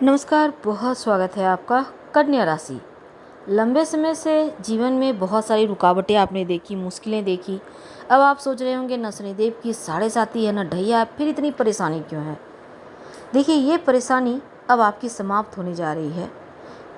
नमस्कार, बहुत स्वागत है आपका। कन्या राशि, लंबे समय से जीवन में बहुत सारी रुकावटें आपने देखी, मुश्किलें देखी। अब आप सोच रहे होंगे न शनिदेव की साढ़े साती है, न ढैया, फिर इतनी परेशानी क्यों है। देखिए, ये परेशानी अब आपकी समाप्त होने जा रही है,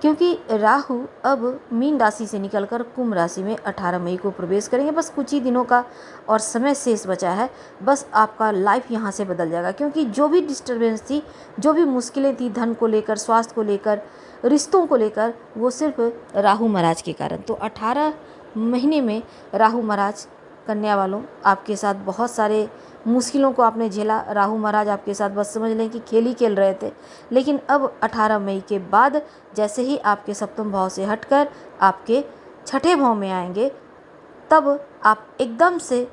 क्योंकि राहु अब मीन राशि से निकलकर कुंभ राशि में 18 मई को प्रवेश करेंगे। बस कुछ ही दिनों का और समय शेष बचा है। बस आपका लाइफ यहाँ से बदल जाएगा, क्योंकि जो भी डिस्टर्बेंस थी, जो भी मुश्किलें थी, धन को लेकर, स्वास्थ्य को लेकर, रिश्तों को लेकर, वो सिर्फ राहु महाराज के कारण। तो 18 महीने में राहु महाराज, कन्या वालों, आपके साथ बहुत सारे मुश्किलों को आपने झेला। राहु महाराज आपके साथ बस समझ लें कि खेल ही खेल रहे थे। लेकिन अब 18 मई के बाद जैसे ही आपके सप्तम भाव से हटकर आपके छठे भाव में आएंगे, तब आप एकदम से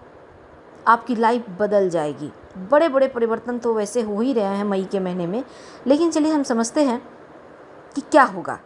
आपकी लाइफ बदल जाएगी। बड़े बड़े परिवर्तन तो वैसे हो ही रहे हैं मई के महीने में, लेकिन चलिए हम समझते हैं कि क्या होगा।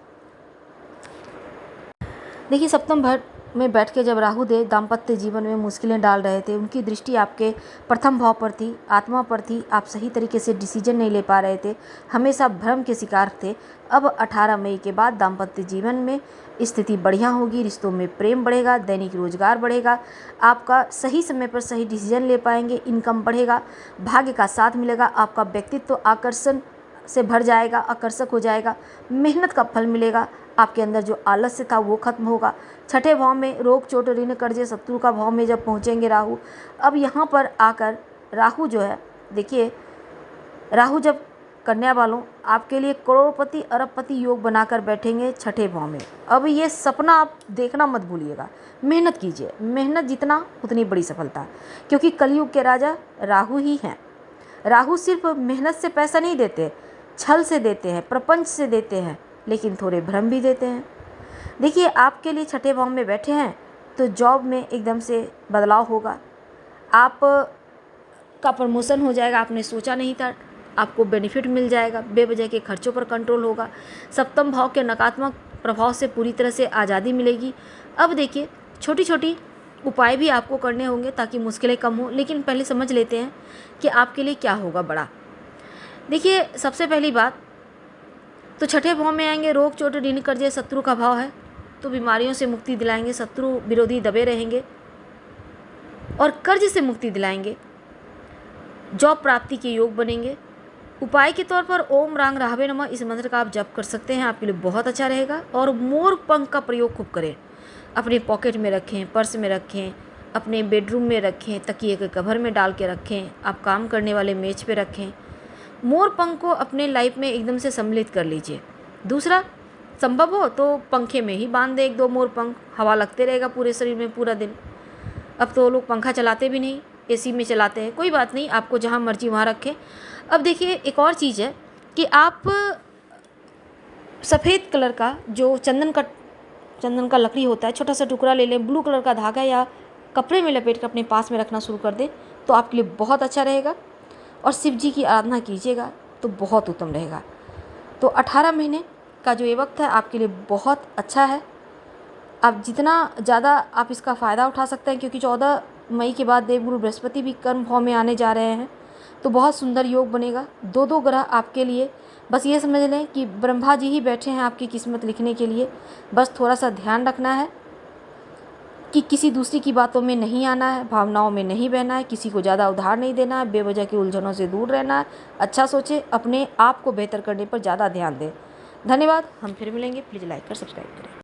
देखिए, सप्तम भाव में बैठ के जब राहु देव दाम्पत्य जीवन में मुश्किलें डाल रहे थे, उनकी दृष्टि आपके प्रथम भाव पर थी, आत्मा पर थी। आप सही तरीके से डिसीजन नहीं ले पा रहे थे, हमेशा भ्रम के शिकार थे। अब 18 मई के बाद दाम्पत्य जीवन में स्थिति बढ़िया होगी, रिश्तों में प्रेम बढ़ेगा, दैनिक रोजगार बढ़ेगा, आपका सही समय पर सही डिसीजन ले पाएंगे, इनकम बढ़ेगा, भाग्य का साथ मिलेगा, आपका व्यक्तित्व आकर्षण से भर जाएगा, आकर्षक हो जाएगा, मेहनत का फल मिलेगा, आपके अंदर जो आलस्य था वो खत्म होगा। छठे भाव में रोग, चोट, ऋण, कर्जे, शत्रु का भाव में जब पहुंचेंगे राहु, अब यहाँ पर आकर राहु जो है, देखिए, राहु जब कन्या वालों आपके लिए करोड़पति अरबपति योग बनाकर बैठेंगे छठे भाव में। अब ये सपना आप देखना मत भूलिएगा, मेहनत कीजिए, मेहनत जितना उतनी बड़ी सफलता, क्योंकि कलयुग के राजा राहु ही हैं। राहु सिर्फ मेहनत से पैसा नहीं देते, छल से देते हैं, प्रपंच से देते हैं, लेकिन थोड़े भ्रम भी देते हैं। देखिए, आपके लिए छठे भाव में बैठे हैं तो जॉब में एकदम से बदलाव होगा, आप का प्रमोशन हो जाएगा, आपने सोचा नहीं था, आपको बेनिफिट मिल जाएगा, बेवजह के खर्चों पर कंट्रोल होगा, सप्तम भाव के नकारात्मक प्रभाव से पूरी तरह से आज़ादी मिलेगी। अब देखिए, छोटी छोटी उपाय भी आपको करने होंगे ताकि मुश्किलें कम हो, लेकिन पहले समझ लेते हैं कि आपके लिए क्या होगा बड़ा। देखिए, सबसे पहली बात तो छठे भाव में आएंगे, रोग, चोट, ऋण, कर्जे, शत्रु का भाव है, तो बीमारियों से मुक्ति दिलाएंगे, शत्रु विरोधी दबे रहेंगे और कर्ज से मुक्ति दिलाएंगे, जॉब प्राप्ति के योग बनेंगे। उपाय के तौर पर ओम रांग राहवे नमः इस मंत्र का आप जप कर सकते हैं, आपके लिए बहुत अच्छा रहेगा। और मोर पंख का प्रयोग खूब करें, अपने पॉकेट में रखें, पर्स में रखें, अपने बेडरूम में रखें, तकिए के कवर में डाल के रखें, आप काम करने वाले मेज पे रखें। मोर पंख को अपने लाइफ में एकदम से सम्मिलित कर लीजिए। दूसरा, संभव हो तो पंखे में ही बांध दे 1-2 मोर पंख, हवा लगते रहेगा पूरे शरीर में पूरा दिन। अब तो लोग पंखा चलाते भी नहीं, एसी में चलाते हैं, कोई बात नहीं, आपको जहाँ मर्जी वहाँ रखें। अब देखिए, एक और चीज़ है कि आप सफ़ेद कलर का जो चंदन का लकड़ी होता है, छोटा सा टुकड़ा ले लें, ब्लू कलर का धागा या कपड़े में लपेट कर अपने पास में रखना शुरू कर दें, तो आपके लिए बहुत अच्छा रहेगा। और शिव जी की आराधना कीजिएगा तो बहुत उत्तम रहेगा। तो 18 महीने का जो ये वक्त है आपके लिए बहुत अच्छा है। आप जितना ज़्यादा आप इसका फ़ायदा उठा सकते हैं, क्योंकि 14 मई के बाद देवगुरु बृहस्पति भी कर्म भाव में आने जा रहे हैं, तो बहुत सुंदर योग बनेगा। 2-2 ग्रह आपके लिए, बस ये समझ लें कि ब्रह्मा जी ही बैठे हैं आपकी किस्मत लिखने के लिए। बस थोड़ा सा ध्यान रखना है कि किसी दूसरी की बातों में नहीं आना है, भावनाओं में नहीं बहना है, किसी को ज़्यादा उधार नहीं देना है, बेवजह की उलझनों से दूर रहना है, अच्छा सोचें, अपने आप को बेहतर करने पर ज़्यादा ध्यान दें। धन्यवाद, हम फिर मिलेंगे। प्लीज़ लाइक कर सब्सक्राइब करें।